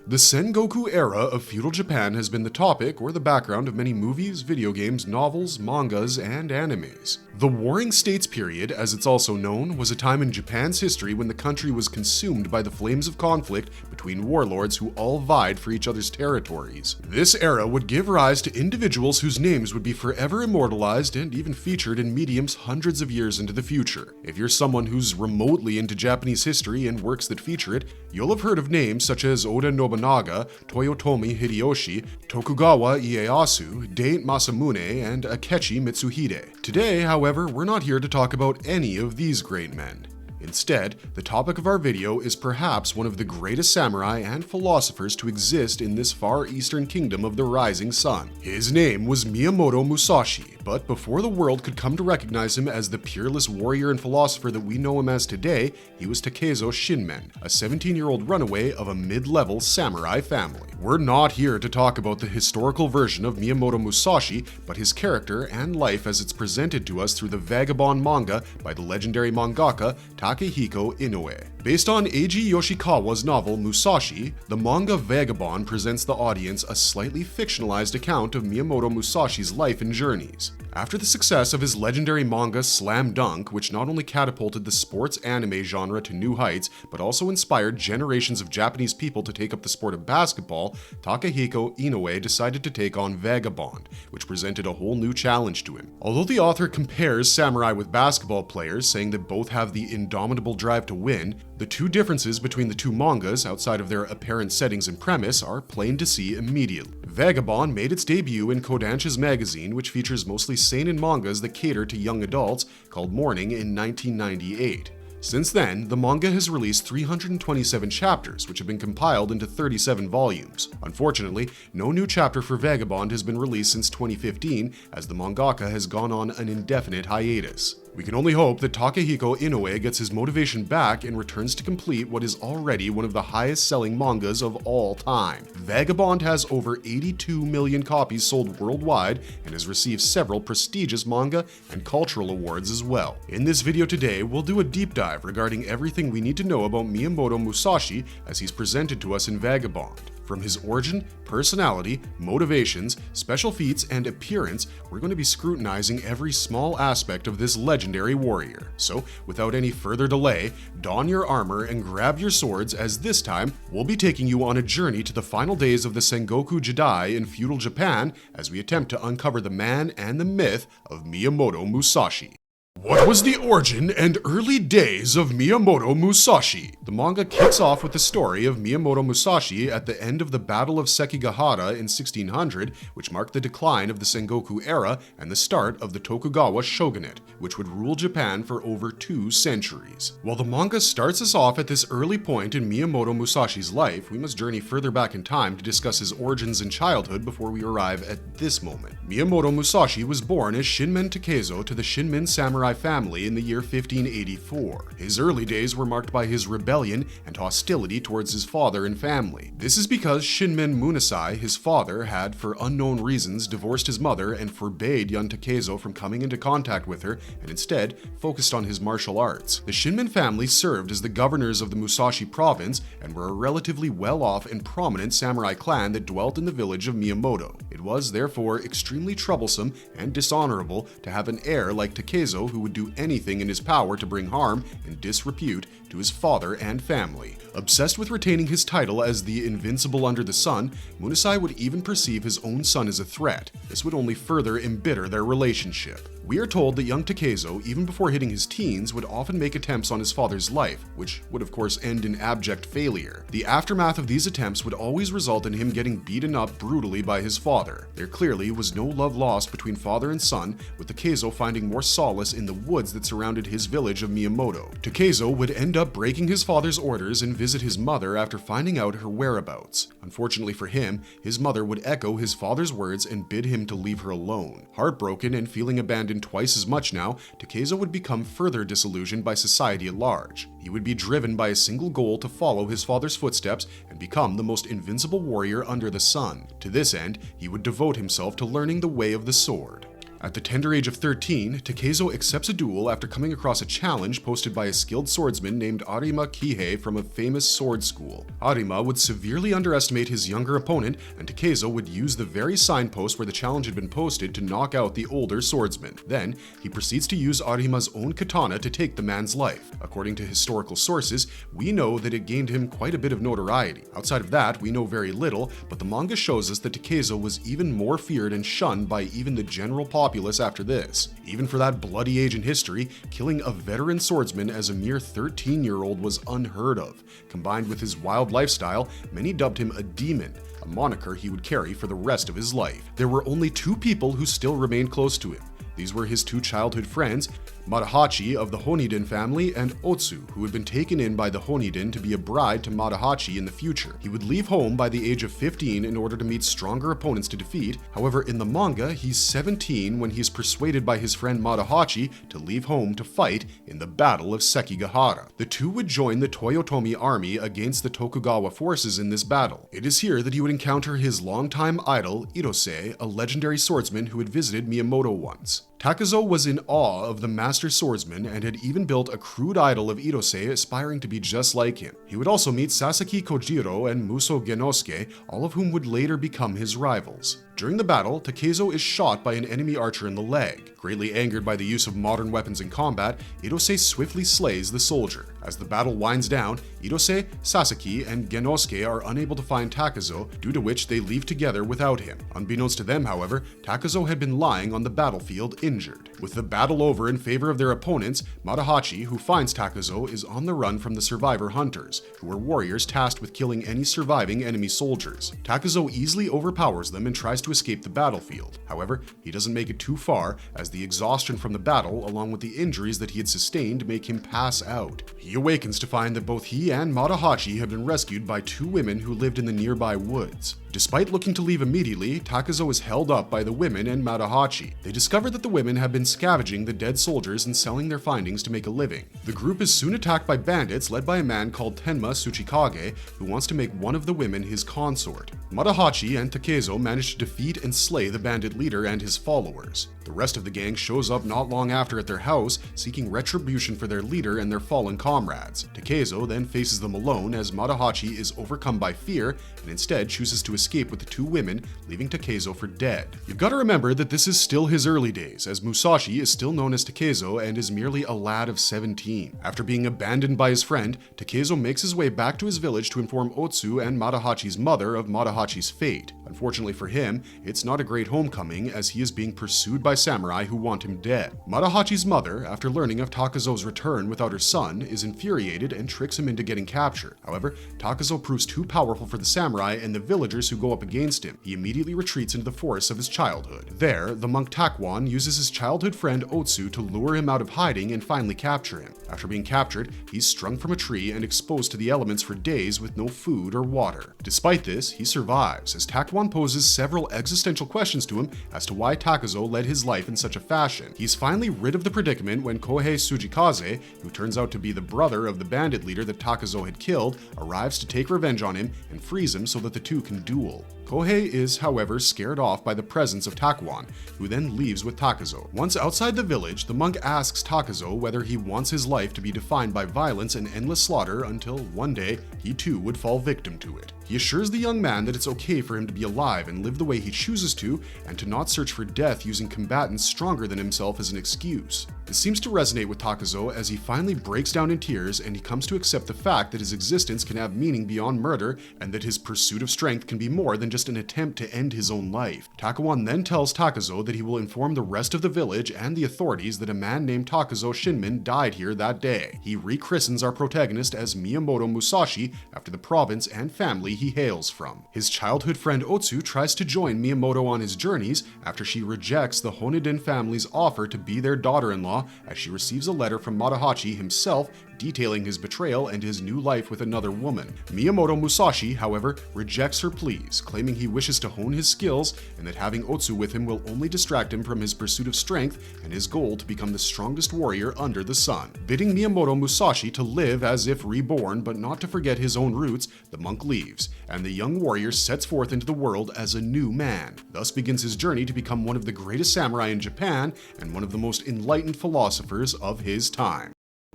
The Sengoku era of feudal Japan has been the topic or the background of many movies, video games, novels, mangas, and animes. The Warring States period, as it's also known, was a time in Japan's history when the country was consumed by the flames of conflict between warlords who all vied for each other's territories. This era would give rise to individuals whose names would be forever immortalized and even featured in mediums hundreds of years into the future. If you're someone who's remotely into Japanese history and works that feature it, you'll have heard of names such as Oda Nobunaga, Toyotomi Hideyoshi, Tokugawa Ieyasu, Date Masamune, and Akechi Mitsuhide. Today, however, we're not here to talk about any of these great men. Instead, the topic of our video is perhaps one of the greatest samurai and philosophers to exist in this far eastern kingdom of the rising sun. His name was Miyamoto Musashi, but before the world could come to recognize him as the peerless warrior and philosopher that we know him as today, he was Takezo Shinmen, a 17-year-old runaway of a mid-level samurai family. We're not here to talk about the historical version of Miyamoto Musashi, but his character and life as it's presented to us through the Vagabond manga by the legendary mangaka Takehiko Inoue. Based on Eiji Yoshikawa's novel Musashi, the manga Vagabond presents the audience a slightly fictionalized account of Miyamoto Musashi's life and journeys. After the success of his legendary manga Slam Dunk, which not only catapulted the sports anime genre to new heights, but also inspired generations of Japanese people to take up the sport of basketball, Takehiko Inoue decided to take on Vagabond, which presented a whole new challenge to him. Although the author compares samurai with basketball players, saying that both have the indomitable drive to win, the two differences between the two mangas, outside of their apparent settings and premise, are plain to see immediately. Vagabond made its debut in Kodansha's magazine, which features mostly seinen mangas that cater to young adults, called Morning in 1998. Since then, the manga has released 327 chapters, which have been compiled into 37 volumes. Unfortunately, no new chapter for Vagabond has been released since 2015, as the mangaka has gone on an indefinite hiatus. We can only hope that Takehiko Inoue gets his motivation back and returns to complete what is already one of the highest-selling mangas of all time. Vagabond has over 82 million copies sold worldwide and has received several prestigious manga and cultural awards as well. In this video today, we'll do a deep dive regarding everything we need to know about Miyamoto Musashi as he's presented to us in Vagabond. From his origin, personality, motivations, special feats, and appearance, we're going to be scrutinizing every small aspect of this legendary warrior. So, without any further delay, don your armor and grab your swords, as this time, we'll be taking you on a journey to the final days of the Sengoku Jidai in feudal Japan as we attempt to uncover the man and the myth of Miyamoto Musashi. What was the origin and early days of Miyamoto Musashi? The manga kicks off with the story of Miyamoto Musashi at the end of the Battle of Sekigahara in 1600, which marked the decline of the Sengoku era and the start of the Tokugawa shogunate, which would rule Japan for over 2 centuries. While the manga starts us off at this early point in Miyamoto Musashi's life, we must journey further back in time to discuss his origins and childhood before we arrive at this moment. Miyamoto Musashi was born as Shinmen Takezo to the Shinmen samurai family in the year 1584. His early days were marked by his rebellion and hostility towards his father and family. This is because Shinmen Musashi, his father, had, for unknown reasons, divorced his mother and forbade young Takezo from coming into contact with her, and instead focused on his martial arts. The Shinmen family served as the governors of the Musashi province and were a relatively well-off and prominent samurai clan that dwelt in the village of Miyamoto. It was therefore extremely troublesome and dishonorable to have an heir like Takezo who would do anything in his power to bring harm and disrepute to his father and family. Obsessed with retaining his title as the invincible under the sun, Musashi would even perceive his own son as a threat. This would only further embitter their relationship. We are told that young Takezo, even before hitting his teens, would often make attempts on his father's life, which would of course end in abject failure. The aftermath of these attempts would always result in him getting beaten up brutally by his father. There clearly was no love lost between father and son, with Takezo finding more solace in the woods that surrounded his village of Miyamoto. Takezo would end up breaking his father's orders and visit his mother after finding out her whereabouts. Unfortunately for him, his mother would echo his father's words and bid him to leave her alone. Heartbroken and feeling abandoned twice as much now, Takezo would become further disillusioned by society at large. He would be driven by a single goal to follow his father's footsteps and become the most invincible warrior under the sun. To this end, he would devote himself to learning the way of the sword. At the tender age of 13, Takezo accepts a duel after coming across a challenge posted by a skilled swordsman named Arima Kihei from a famous sword school. Arima would severely underestimate his younger opponent, and Takezo would use the very signpost where the challenge had been posted to knock out the older swordsman. Then, he proceeds to use Arima's own katana to take the man's life. According to historical sources, we know that it gained him quite a bit of notoriety. Outside of that, we know very little, but the manga shows us that Takezo was even more feared and shunned by even the general populace after this. Even for that bloody age in history, killing a veteran swordsman as a mere 13-year-old was unheard of. Combined with his wild lifestyle, many dubbed him a demon, a moniker he would carry for the rest of his life. There were only two people who still remained close to him. These were his two childhood friends, Madahachi of the Honiden family and Otsu, who had been taken in by the Honiden to be a bride to Madahachi in the future. He would leave home by the age of 15 in order to meet stronger opponents to defeat. However, in the manga, he's 17 when he's persuaded by his friend Madahachi to leave home to fight in the Battle of Sekigahara. The two would join the Toyotomi army against the Tokugawa forces in this battle. It is here that he would encounter his longtime idol, Irose, a legendary swordsman who had visited Miyamoto once. Takezo was in awe of the master swordsman and had even built a crude idol of Irose aspiring to be just like him. He would also meet Sasaki Kojiro and Muso Genosuke, all of whom would later become his rivals. During the battle, Takezo is shot by an enemy archer in the leg. Greatly angered by the use of modern weapons in combat, Irose swiftly slays the soldier. As the battle winds down, Irose, Sasaki, and Genosuke are unable to find Takezo, due to which they leave together without him. Unbeknownst to them, however, Takezo had been lying on the battlefield injured. With the battle over in favor of their opponents, Madahachi, who finds Takezo, is on the run from the survivor hunters, who were warriors tasked with killing any surviving enemy soldiers. Takezo easily overpowers them and tries to escape the battlefield. However, he doesn't make it too far, as the exhaustion from the battle, along with the injuries that he had sustained, make him pass out. He awakens to find that both he and Madahachi have been rescued by two women who lived in the nearby woods. Despite looking to leave immediately, Takezo is held up by the women and Madahachi. They discover that the women have been scavenging the dead soldiers and selling their findings to make a living. The group is soon attacked by bandits led by a man called Tenma Tsuchikage, who wants to make one of the women his consort. Madahachi and Takezo manage to defeat and slay the bandit leader and his followers. The rest of the gang shows up not long after at their house, seeking retribution for their leader and their fallen comrades. Takezo then faces them alone as Madahachi is overcome by fear and instead chooses to escape with the two women, leaving Takezo for dead. You've got to remember that this is still his early days, as Musashi is still known as Takezo and is merely a lad of 17. After being abandoned by his friend, Takezo makes his way back to his village to inform Otsu and Madahachi's mother of Madahachi's fate. Unfortunately for him, it's not a great homecoming, as he is being pursued by samurai who want him dead. Madahachi's mother, after learning of Takezo's return without her son, is infuriated and tricks him into getting captured. However, Takezo proves too powerful for the samurai and the villagers who go up against him. He immediately retreats into the forests of his childhood. There, the monk Takwon uses his childhood friend Otsu to lure him out of hiding and finally capture him. After being captured, he's strung from a tree and exposed to the elements for days with no food or water. Despite this, he survives, as Takwon poses several existential questions to him as to why Takezo led his life in such a fashion. He's finally rid of the predicament when Kohei Tsujikaze, who turns out to be the brother of the bandit leader that Takezo had killed, arrives to take revenge on him and frees him so that the two can duel. Kohei is, however, scared off by the presence of Takwon, who then leaves with Takezo. Once outside the village, the monk asks Takezo whether he wants his life to be defined by violence and endless slaughter until one day he too would fall victim to it. He assures the young man that it's okay for him to be alive and live the way he chooses to, and to not search for death using combatants stronger than himself as an excuse. This seems to resonate with Takezo as he finally breaks down in tears and he comes to accept the fact that his existence can have meaning beyond murder and that his pursuit of strength can be more than just an attempt to end his own life. Takwon then tells Takezo that he will inform the rest of the village and the authorities that a man named Takezo Shinmen died here that day. He rechristens our protagonist as Miyamoto Musashi after the province and family he hails from. His childhood friend Otsu tries to join Miyamoto on his journeys after she rejects the Honiden family's offer to be their daughter-in-law, as she receives a letter from Madahachi himself detailing his betrayal and his new life with another woman. Miyamoto Musashi, however, rejects her pleas, claiming he wishes to hone his skills and that having Otsu with him will only distract him from his pursuit of strength and his goal to become the strongest warrior under the sun. Bidding Miyamoto Musashi to live as if reborn but not to forget his own roots, the monk leaves, and the young warrior sets forth into the world as a new man. Thus begins his journey to become one of the greatest samurai in Japan and one of the most enlightened philosophers of his time.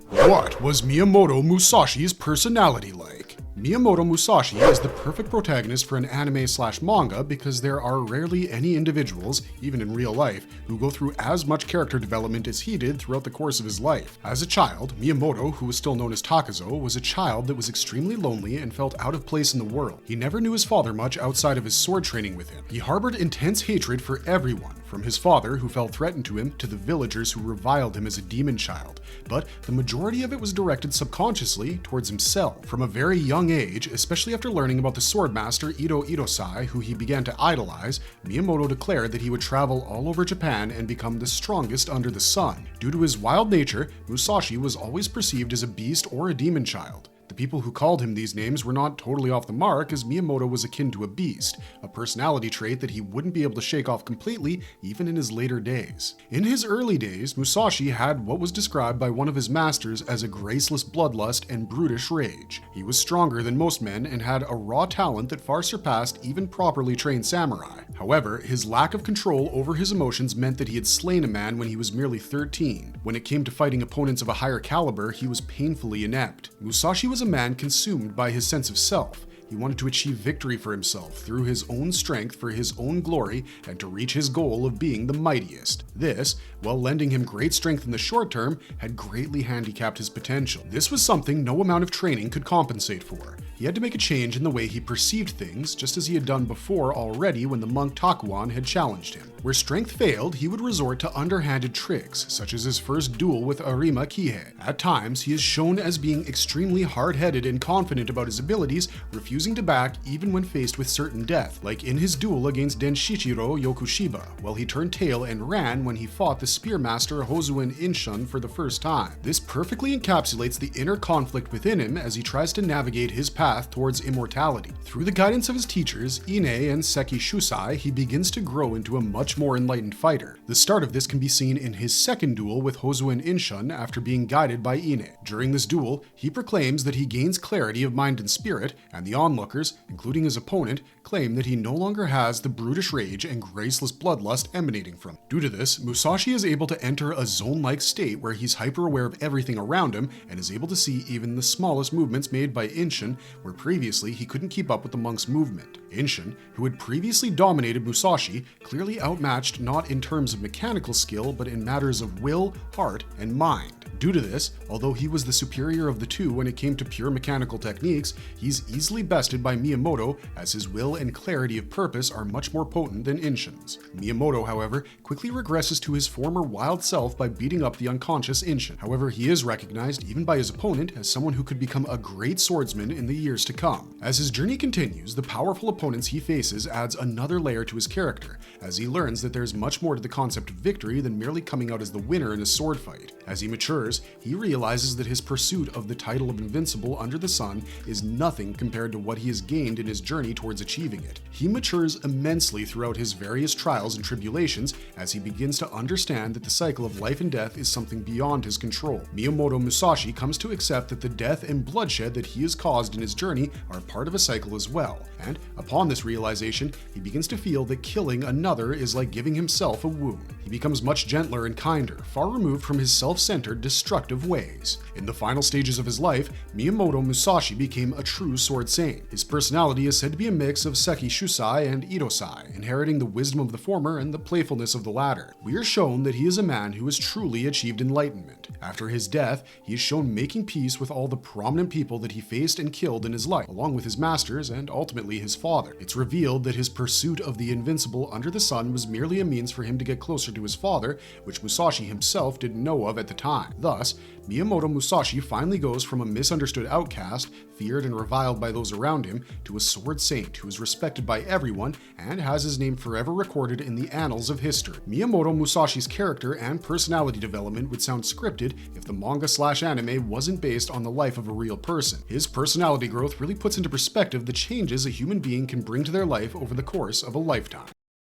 What was Miyamoto Musashi's personality like? Miyamoto Musashi is the perfect protagonist for an anime/manga because there are rarely any individuals, even in real life, who go through as much character development as he did throughout the course of his life. As a child, Miyamoto, who was still known as Takezo, was a child that was extremely lonely and felt out of place in the world. He never knew his father much outside of his sword training with him. He harbored intense hatred for everyone, from his father, who felt threatened to him, to the villagers who reviled him as a demon child. But the majority of it was directed subconsciously towards himself. From a very young age, especially after learning about the swordmaster Ito Idosai, who he began to idolize, Miyamoto declared that he would travel all over Japan and become the strongest under the sun. Due to his wild nature, Musashi was always perceived as a beast or a demon child. The people who called him these names were not totally off the mark, as Miyamoto was akin to a beast, a personality trait that he wouldn't be able to shake off completely even in his later days. In his early days, Musashi had what was described by one of his masters as a graceless bloodlust and brutish rage. He was stronger than most men and had a raw talent that far surpassed even properly trained samurai. However, his lack of control over his emotions meant that he had slain a man when he was merely 13. When it came to fighting opponents of a higher caliber, he was painfully inept. Musashi was a man consumed by his sense of self. He wanted to achieve victory for himself through his own strength for his own glory and to reach his goal of being the mightiest. This, while lending him great strength in the short term, had greatly handicapped his potential. This was something no amount of training could compensate for. He had to make a change in the way he perceived things, just as he had done before already when the monk Takuan had challenged him. Where strength failed, he would resort to underhanded tricks, such as his first duel with Arima Kihei. At times, he is shown as being extremely hard-headed and confident about his abilities, refusing to back even when faced with certain death, like in his duel against Denshichiro Yokushiba, while he turned tail and ran when he fought the spearmaster Hozuin Inshun for the first time. This perfectly encapsulates the inner conflict within him as he tries to navigate his path towards immortality. Through the guidance of his teachers, Ine and Seki Shusai, he begins to grow into a much more enlightened fighter. The start of this can be seen in his second duel with Hozuin Inshun after being guided by Ine. During this duel, he proclaims that he gains clarity of mind and spirit, and the onlookers, including his opponent, claim that he no longer has the brutish rage and graceless bloodlust emanating from him. Due to this, Musashi is able to enter a zone-like state where he's hyper-aware of everything around him and is able to see even the smallest movements made by Inshun, where previously he couldn't keep up with the monk's movement. Inshun, who had previously dominated Musashi, clearly outmatched not in terms of mechanical skill, but in matters of will, heart, and mind. Due to this, although he was the superior of the two when it came to pure mechanical techniques, he's easily bested by Miyamoto, as his will and clarity of purpose are much more potent than Inshun's. Miyamoto, however, quickly regresses to his former wild self by beating up the unconscious Inshun. However, he is recognized even by his opponent as someone who could become a great swordsman in the years to come. As his journey continues, the powerful opponents he faces adds another layer to his character, as he learns that there's much more to the concept of victory than merely coming out as the winner in a sword fight. As he matures, he realizes that his pursuit of the title of Invincible under the sun is nothing compared to what he has gained in his journey towards achieving it. He matures immensely throughout his various trials and tribulations as he begins to understand that the cycle of life and death is something beyond his control. Miyamoto Musashi comes to accept that the death and bloodshed that he has caused in his journey are part of a cycle as well, and upon this realization, he begins to feel that killing another is like giving himself a wound. He becomes much gentler and kinder, far removed from his self-centered, destructive ways. In the final stages of his life, Miyamoto Musashi became a true sword saint. His personality is said to be a mix of Seki Shusai and Idosai, inheriting the wisdom of the former and the playfulness of the latter. We are shown that he is a man who has truly achieved enlightenment. After his death, he is shown making peace with all the prominent people that he faced and killed in his life, along with his masters and ultimately his father. It's revealed that his pursuit of the invincible under the sun was merely a means for him to get closer to his father, which Musashi himself didn't know of at the time. Thus, Thus, Miyamoto Musashi finally goes from a misunderstood outcast, feared and reviled by those around him, to a sword saint who is respected by everyone and has his name forever recorded in the annals of history. Miyamoto Musashi's character and personality development would sound scripted if the manga/anime wasn't based on the life of a real person. His personality growth really puts into perspective the changes a human being can bring to their life over the course of a lifetime.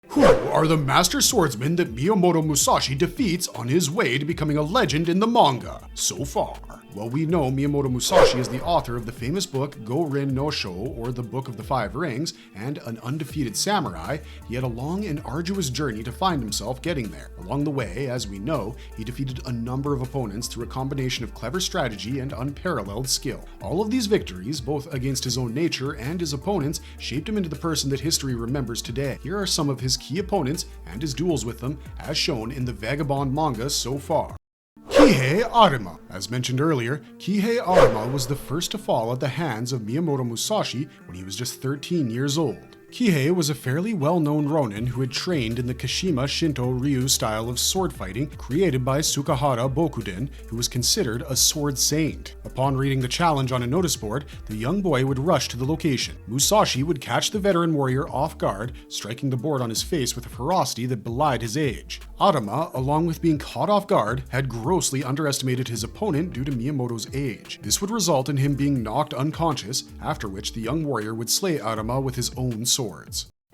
Who are the master swordsmen that Miyamoto Musashi defeats on his way to becoming a legend in the manga so far? Well, we know Miyamoto Musashi is the author of the famous book Go-Rin no Sho, or the Book of the Five Rings, and an undefeated samurai. He had a long and arduous journey to find himself getting there. Along the way, as we know, he defeated a number of opponents through a combination of clever strategy and unparalleled skill. All of these victories, both against his own nature and his opponents, shaped him into the person that history remembers today. Here are some of his key opponents and his duels with them, as shown in the Vagabond manga so far. Kihei Arima. As mentioned earlier, Kihei Arima was the first to fall at the hands of Miyamoto Musashi when he was just 13 years old. Kihei was a fairly well-known ronin who had trained in the Kashima Shinto Ryu style of sword fighting created by Sukahara Bokuden, who was considered a sword saint. Upon reading the challenge on a notice board, the young boy would rush to the location. Musashi would catch the veteran warrior off guard, striking the board on his face with a ferocity that belied his age. Arima, along with being caught off guard, had grossly underestimated his opponent due to Miyamoto's age. This would result in him being knocked unconscious, after which the young warrior would slay Arima with his own swords.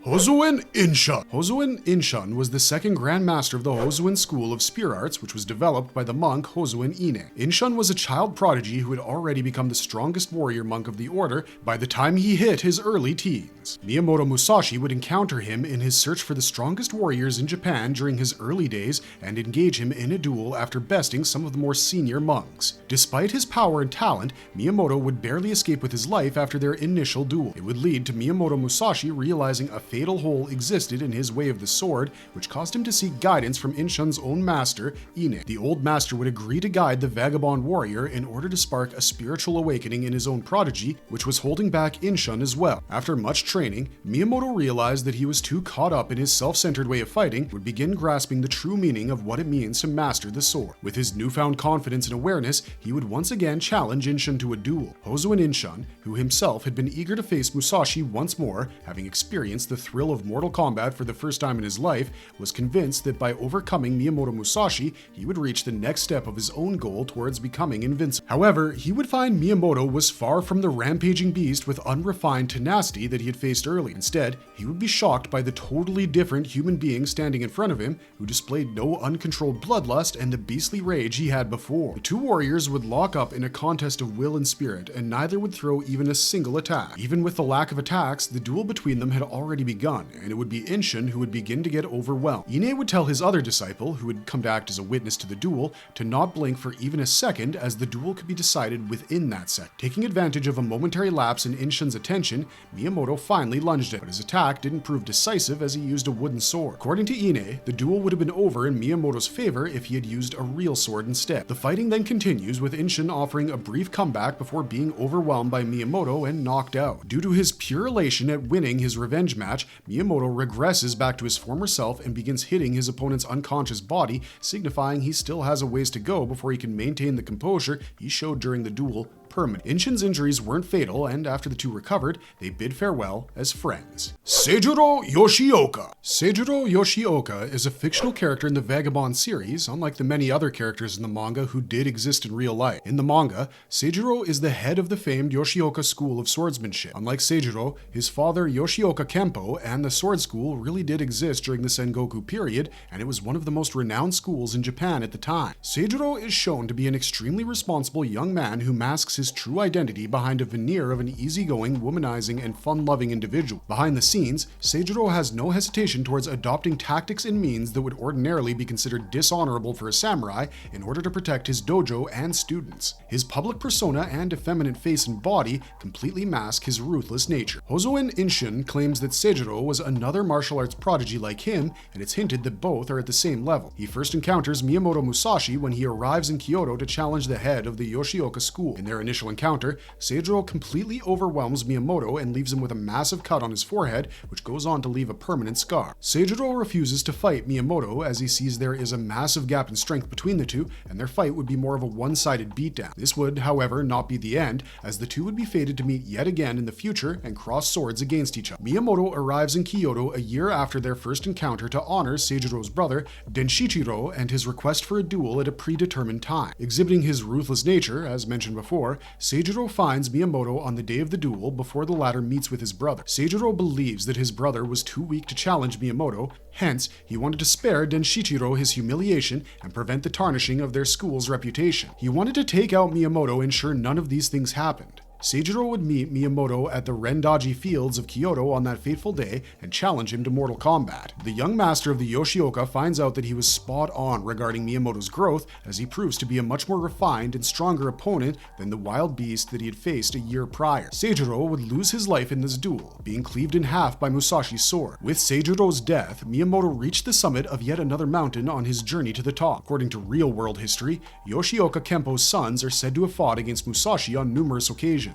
Hozoen Inshun. Hozoen Inshun was the second Grand Master of the Hozoen School of Spear Arts, which was developed by the monk Hozoen Ine. Inshun was a child prodigy who had already become the strongest warrior monk of the order by the time he hit his early teens. Miyamoto Musashi would encounter him in his search for the strongest warriors in Japan during his early days and engage him in a duel after besting some of the more senior monks. Despite his power and talent, Miyamoto would barely escape with his life after their initial duel. It would lead to Miyamoto Musashi realizing a fatal hole existed in his way of the sword, which caused him to seek guidance from Inshun's own master, Ine. The old master would agree to guide the vagabond warrior in order to spark a spiritual awakening in his own prodigy, which was holding back Inshun as well. After much training, Miyamoto realized that he was too caught up in his self-centered way of fighting, would begin grasping the true meaning of what it means to master the sword. With his newfound confidence and awareness, he would once again challenge Inshun to a duel. Hozoen Inshun, who himself had been eager to face Musashi once more, having experienced the thrill of Mortal Kombat for the first time in his life, was convinced that by overcoming Miyamoto Musashi, he would reach the next step of his own goal towards becoming invincible. However, he would find Miyamoto was far from the rampaging beast with unrefined tenacity that he had faced early. Instead, he would be shocked by the totally different human being standing in front of him, who displayed no uncontrolled bloodlust and the beastly rage he had before. The two warriors would lock up in a contest of will and spirit, and neither would throw even a single attack. Even with the lack of attacks, the duel between them had already begun, and it would be Inshun who would begin to get overwhelmed. Ine would tell his other disciple, who would come to act as a witness to the duel, to not blink for even a second, as the duel could be decided within that second. Taking advantage of a momentary lapse in Inshun's attention, Miyamoto finally lunged it, but his attack didn't prove decisive as he used a wooden sword. According to Ine, the duel would have been over in Miyamoto's favor if he had used a real sword instead. The fighting then continues, with Inshun offering a brief comeback before being overwhelmed by Miyamoto and knocked out. Due to his pure elation at winning his revenge match, Miyamoto regresses back to his former self and begins hitting his opponent's unconscious body, signifying he still has a ways to go before he can maintain the composure he showed during the duel permanent. Inshun's injuries weren't fatal, and after the two recovered, they bid farewell as friends. Seijuro Yoshioka. Seijuro Yoshioka is a fictional character in the Vagabond series, unlike the many other characters in the manga who did exist in real life. In the manga, Seijuro is the head of the famed Yoshioka school of swordsmanship. Unlike Seijuro, his father Yoshioka Kempo and the sword school really did exist during the Sengoku period, and it was one of the most renowned schools in Japan at the time. Seijuro is shown to be an extremely responsible young man who masks his true identity behind a veneer of an easygoing, womanizing, and fun-loving individual. Behind the scenes, Seijuro has no hesitation towards adopting tactics and means that would ordinarily be considered dishonorable for a samurai in order to protect his dojo and students. His public persona and effeminate face and body completely mask his ruthless nature. Hozoen Inshun claims that Seijuro was another martial arts prodigy like him, and it's hinted that both are at the same level. He first encounters Miyamoto Musashi when he arrives in Kyoto to challenge the head of the Yoshioka school. In their initial initial encounter, Seijiro completely overwhelms Miyamoto and leaves him with a massive cut on his forehead, which goes on to leave a permanent scar. Seijiro refuses to fight Miyamoto as he sees there is a massive gap in strength between the two, and their fight would be more of a one-sided beatdown. This would, however, not be the end, as the two would be fated to meet yet again in the future and cross swords against each other. Miyamoto arrives in Kyoto a year after their first encounter to honor Seijiro's brother, Denshichiro, and his request for a duel at a predetermined time. Exhibiting his ruthless nature, as mentioned before, Seijiro finds Miyamoto on the day of the duel before the latter meets with his brother. Seijiro believes that his brother was too weak to challenge Miyamoto, hence, he wanted to spare Denshichiro his humiliation and prevent the tarnishing of their school's reputation. He wanted to take out Miyamoto and ensure none of these things happened. Seijiro would meet Miyamoto at the Rendaji fields of Kyoto on that fateful day and challenge him to mortal combat. The young master of the Yoshioka finds out that he was spot on regarding Miyamoto's growth, as he proves to be a much more refined and stronger opponent than the wild beast that he had faced a year prior. Seijiro would lose his life in this duel, being cleaved in half by Musashi's sword. With Seijiro's death, Miyamoto reached the summit of yet another mountain on his journey to the top. According to real-world history, Yoshioka Kempo's sons are said to have fought against Musashi on numerous occasions.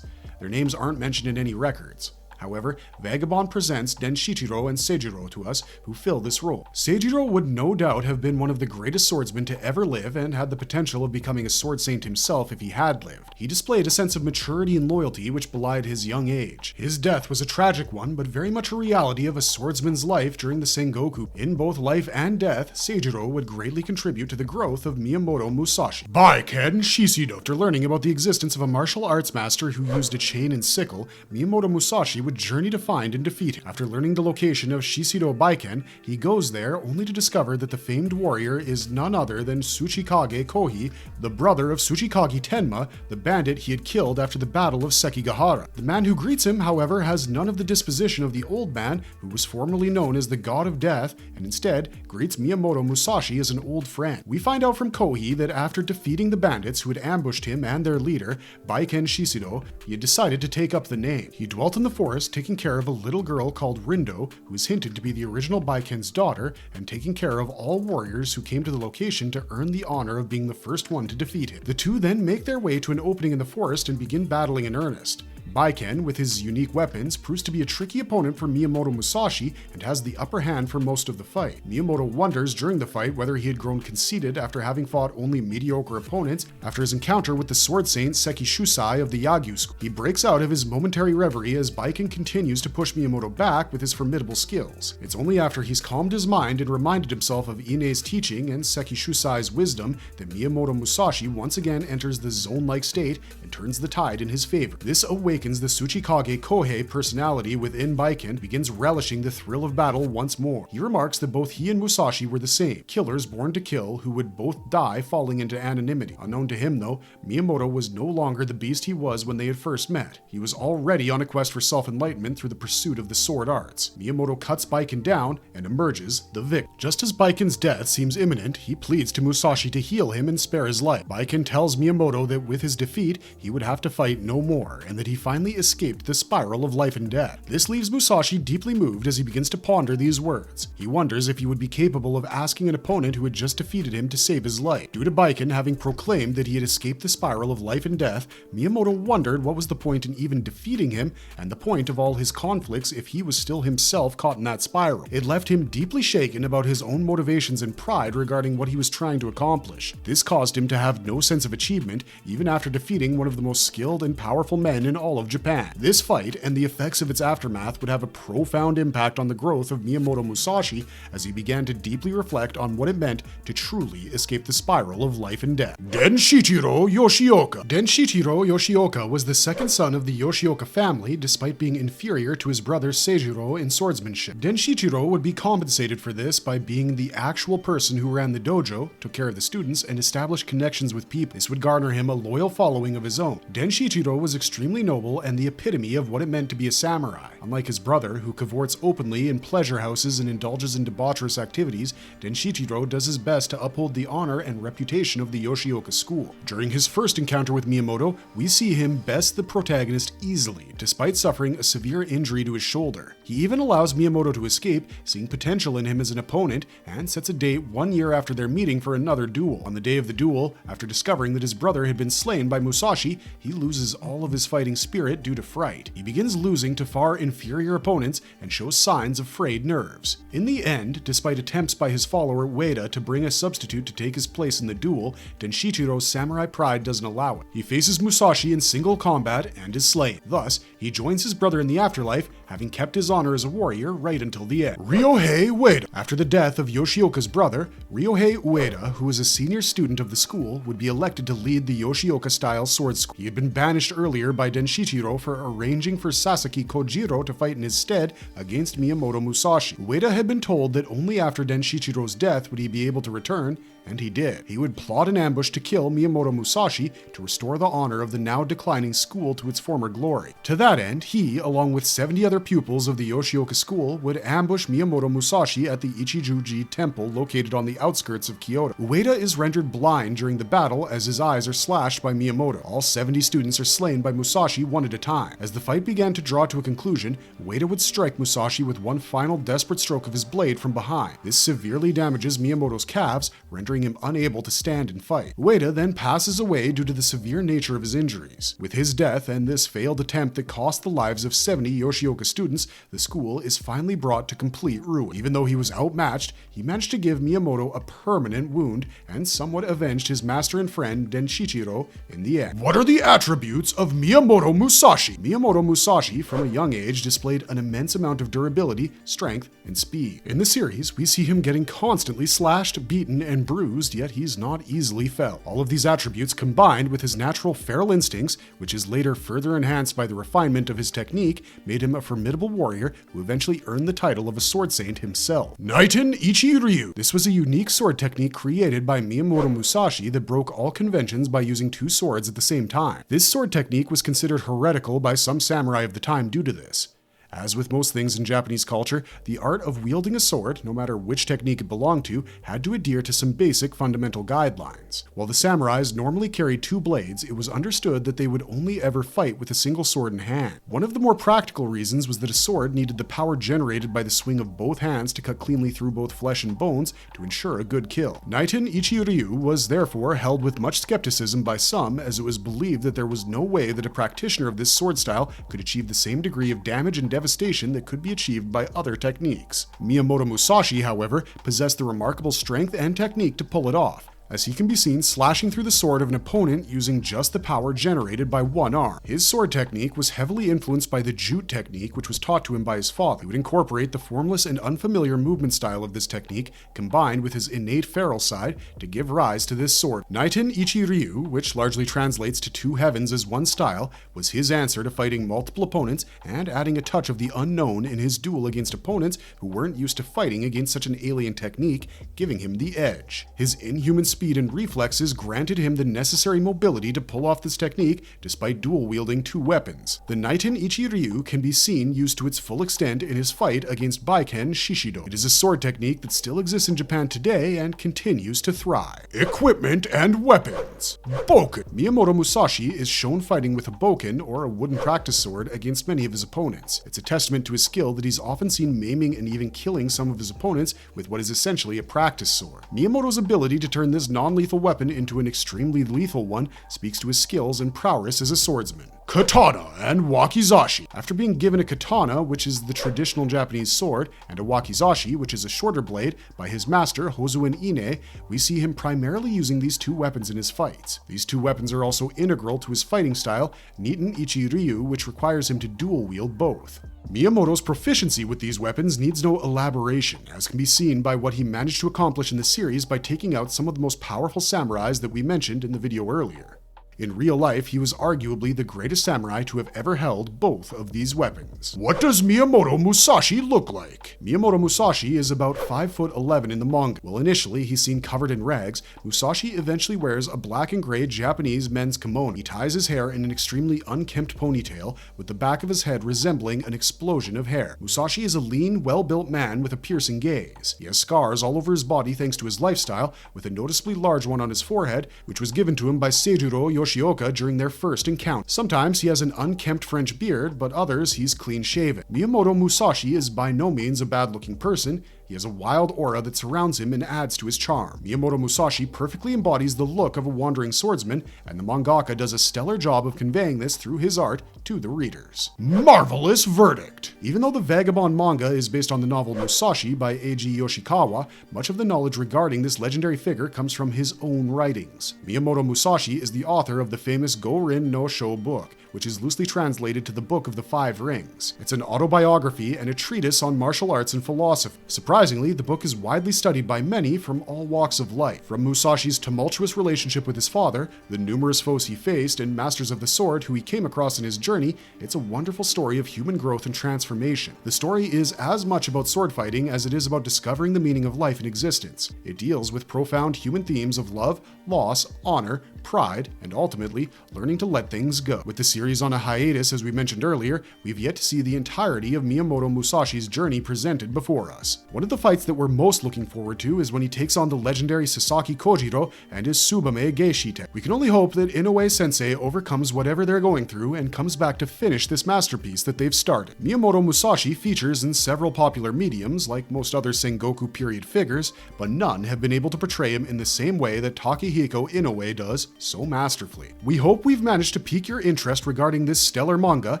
Their names aren't mentioned in any records. However, Vagabond presents Denshichiro and Seijiro to us, who fill this role. Seijiro would no doubt have been one of the greatest swordsmen to ever live and had the potential of becoming a sword saint himself if he had lived. He displayed a sense of maturity and loyalty which belied his young age. His death was a tragic one, but very much a reality of a swordsman's life during the Sengoku. In both life and death, Seijiro would greatly contribute to the growth of Miyamoto Musashi. Baiken Shishido. After learning about the existence of a martial arts master who used a chain and sickle, Miyamoto Musashi would journey to find and defeat him. After learning the location of Shishido Baiken, he goes there only to discover that the famed warrior is none other than Tsuchikage Kohi, the brother of Tsuchikage Tenma, the bandit he had killed after the Battle of Sekigahara. The man who greets him, however, has none of the disposition of the old man who was formerly known as the God of Death, and instead greets Miyamoto Musashi as an old friend. We find out from Kohi that after defeating the bandits who had ambushed him and their leader, Baiken Shishido, he had decided to take up the name. He dwelt in the forest taking care of a little girl called Rindo, who is hinted to be the original Baiken's daughter, and taking care of all warriors who came to the location to earn the honor of being the first one to defeat him. The two then make their way to an opening in the forest and begin battling in earnest. Baiken, with his unique weapons, proves to be a tricky opponent for Miyamoto Musashi and has the upper hand for most of the fight. Miyamoto wonders during the fight whether he had grown conceited after having fought only mediocre opponents after his encounter with the sword saint Seki Shusai of the Yagyu school. He breaks out of his momentary reverie as Baiken continues to push Miyamoto back with his formidable skills. It's only after he's calmed his mind and reminded himself of Ine's teaching and Seki Shusai's wisdom that Miyamoto Musashi once again enters the zone-like state and turns the tide in his favor. This awakens the Tsuchikage Kohei personality within Baiken, begins relishing the thrill of battle once more. He remarks that both he and Musashi were the same, killers born to kill who would both die falling into anonymity. Unknown to him though, Miyamoto was no longer the beast he was when they had first met. He was already on a quest for self-enlightenment through the pursuit of the sword arts. Miyamoto cuts Baiken down and emerges the victor. Just as Baiken's death seems imminent, he pleads to Musashi to heal him and spare his life. Baiken tells Miyamoto that with his defeat, he would have to fight no more, and that he finally escaped the spiral of life and death. This leaves Musashi deeply moved as he begins to ponder these words. He wonders if he would be capable of asking an opponent who had just defeated him to save his life. Due to Baiken having proclaimed that he had escaped the spiral of life and death, Miyamoto wondered what was the point in even defeating him, and the point of all his conflicts if he was still himself caught in that spiral. It left him deeply shaken about his own motivations and pride regarding what he was trying to accomplish. This caused him to have no sense of achievement, even after defeating one of the most skilled and powerful men in all of Japan. This fight and the effects of its aftermath would have a profound impact on the growth of Miyamoto Musashi as he began to deeply reflect on what it meant to truly escape the spiral of life and death. Denshichiro Yoshioka. Denshichiro Yoshioka was the second son of the Yoshioka family, despite being inferior to his brother Seijiro in swordsmanship. Denshichiro would be compensated for this by being the actual person who ran the dojo, took care of the students, and established connections with people. This would garner him a loyal following of his own. Denshichiro was extremely noble example and the epitome of what it meant to be a samurai. Unlike his brother, who cavorts openly in pleasure houses and indulges in debaucherous activities, Denshichiro does his best to uphold the honor and reputation of the Yoshioka school. During his first encounter with Miyamoto, we see him best the protagonist easily, despite suffering a severe injury to his shoulder. He even allows Miyamoto to escape, seeing potential in him as an opponent, and sets a date 1 year after their meeting for another duel. On the day of the duel, after discovering that his brother had been slain by Musashi, he loses all of his fighting spirit due to fright. He begins losing to far inferior opponents and shows signs of frayed nerves. In the end, despite attempts by his follower Ueda to bring a substitute to take his place in the duel, Denshichiro's samurai pride doesn't allow it. He faces Musashi in single combat and is slain. Thus, he joins his brother in the afterlife, having kept his honor as a warrior right until the end. Ryohei Ueda. After the death of Yoshioka's brother, Ryohei Ueda, who was a senior student of the school, would be elected to lead the Yoshioka-style sword school. He had been banished earlier by Denshichiro for arranging for Sasaki Kojiro to fight in his stead against Miyamoto Musashi. Ueda had been told that only after Denshichiro's death would he be able to return, and he did. He would plot an ambush to kill Miyamoto Musashi to restore the honor of the now declining school to its former glory. To that end, he, along with 70 other pupils of the Yoshioka school, would ambush Miyamoto Musashi at the Ichijuji temple located on the outskirts of Kyoto. Ueda is rendered blind during the battle as his eyes are slashed by Miyamoto. All 70 students are slain by Musashi one at a time. As the fight began to draw to a conclusion, Ueda would strike Musashi with one final desperate stroke of his blade from behind. This severely damages Miyamoto's calves, rendering him unable to stand and fight. Ueda then passes away due to the severe nature of his injuries. With his death and this failed attempt that cost the lives of 70 Yoshioka students, the school is finally brought to complete ruin. Even though he was outmatched, he managed to give Miyamoto a permanent wound and somewhat avenged his master and friend Denshichiro in the end. What are the attributes of Miyamoto Musashi? Miyamoto Musashi, from a young age, displayed an immense amount of durability, strength, and speed. In the series, we see him getting constantly slashed, beaten, and bruised, yet he's not easily felled. All of these attributes combined with his natural feral instincts, which is later further enhanced by the refinement of his technique, made him a formidable warrior who eventually earned the title of a sword saint himself. Naiten Ichi-ryu. This was a unique sword technique created by Miyamoto Musashi that broke all conventions by using two swords at the same time. This sword technique was considered heretical by some samurai of the time due to this. As with most things in Japanese culture, the art of wielding a sword, no matter which technique it belonged to, had to adhere to some basic fundamental guidelines. While the samurais normally carried two blades, it was understood that they would only ever fight with a single sword in hand. One of the more practical reasons was that a sword needed the power generated by the swing of both hands to cut cleanly through both flesh and bones to ensure a good kill. Naiten Ichi-ryu was therefore held with much skepticism by some, as it was believed that there was no way that a practitioner of this sword style could achieve the same degree of damage and devastation that could be achieved by other techniques. Miyamoto Musashi, however, possessed the remarkable strength and technique to pull it off, as he can be seen slashing through the sword of an opponent using just the power generated by one arm. His sword technique was heavily influenced by the jute technique, which was taught to him by his father. He would incorporate the formless and unfamiliar movement style of this technique, combined with his innate feral side, to give rise to this sword. Naiten Ichi-ryu, which largely translates to two heavens as one style, was his answer to fighting multiple opponents and adding a touch of the unknown in his duel against opponents who weren't used to fighting against such an alien technique, giving him the edge. His inhuman speed and reflexes granted him the necessary mobility to pull off this technique despite dual-wielding two weapons. The Naiten Ichi-ryu can be seen used to its full extent in his fight against Baiken Shishido. It is a sword technique that still exists in Japan today and continues to thrive. Equipment and weapons. Boken. Miyamoto Musashi is shown fighting with a boken, or a wooden practice sword, against many of his opponents. It's a testament to his skill that he's often seen maiming and even killing some of his opponents with what is essentially a practice sword. Miyamoto's ability to turn this non-lethal weapon into an extremely lethal one speaks to his skills and prowess as a swordsman. Katana and wakizashi. After being given a katana, which is the traditional Japanese sword, and a wakizashi, which is a shorter blade, by his master Hozuen Ine, we see him primarily using these two weapons in his fights. These two weapons are also integral to his fighting style, Naiten Ichi-ryu, which requires him to dual wield both. Miyamoto's proficiency with these weapons needs no elaboration, as can be seen by what he managed to accomplish in the series by taking out some of the most powerful samurais that we mentioned in the video earlier. In real life, he was arguably the greatest samurai to have ever held both of these weapons. What does Miyamoto Musashi look like? Miyamoto Musashi is about 5'11" in the manga. While initially he's seen covered in rags, Musashi eventually wears a black and gray Japanese men's kimono. He ties his hair in an extremely unkempt ponytail, with the back of his head resembling an explosion of hair. Musashi is a lean, well-built man with a piercing gaze. He has scars all over his body thanks to his lifestyle, with a noticeably large one on his forehead, which was given to him by Seijuro Yoshioka during their first encounter. Sometimes he has an unkempt French beard, but others he's clean-shaven. Miyamoto Musashi is by no means a bad-looking person. He has a wild aura that surrounds him and adds to his charm. Miyamoto Musashi perfectly embodies the look of a wandering swordsman, and the mangaka does a stellar job of conveying this through his art to the readers. Marvelous verdict! Even though the Vagabond manga is based on the novel Musashi by Eiji Yoshikawa, much of the knowledge regarding this legendary figure comes from his own writings. Miyamoto Musashi is the author of the famous Go-Rin no Sho book, which is loosely translated to the Book of the Five Rings. It's an autobiography and a treatise on martial arts and philosophy. Surprisingly, the book is widely studied by many from all walks of life. From Musashi's tumultuous relationship with his father, the numerous foes he faced, and masters of the sword who he came across in his journey, it's a wonderful story of human growth and transformation. The story is as much about sword fighting as it is about discovering the meaning of life and existence. It deals with profound human themes of love, loss, honor, pride, and ultimately, learning to let things go. With the series on a hiatus, as we mentioned earlier, we've yet to see the entirety of Miyamoto Musashi's journey presented before us. One of the fights that we're most looking forward to is when he takes on the legendary Sasaki Kojiro and his Tsubame Geishite. We can only hope that Inoue-sensei overcomes whatever they're going through and comes back to finish this masterpiece that they've started. Miyamoto Musashi features in several popular mediums, like most other Sengoku period figures, but none have been able to portray him in the same way that Takehiko Inoue does so masterfully. We hope we've managed to pique your interest regarding this stellar manga,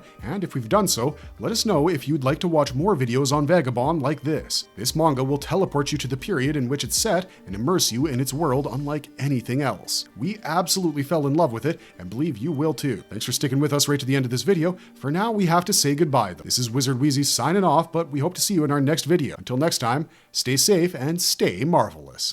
and if we've done so, let us know if you'd like to watch more videos on Vagabond like this. This manga will teleport you to the period in which it's set and immerse you in its world unlike anything else. We absolutely fell in love with it, and believe you will too. Thanks for sticking with us right to the end of this video. For now, we have to say goodbye though. This is Wizard Wheezy signing off, but we hope to see you in our next video. Until next time, stay safe and stay marvelous.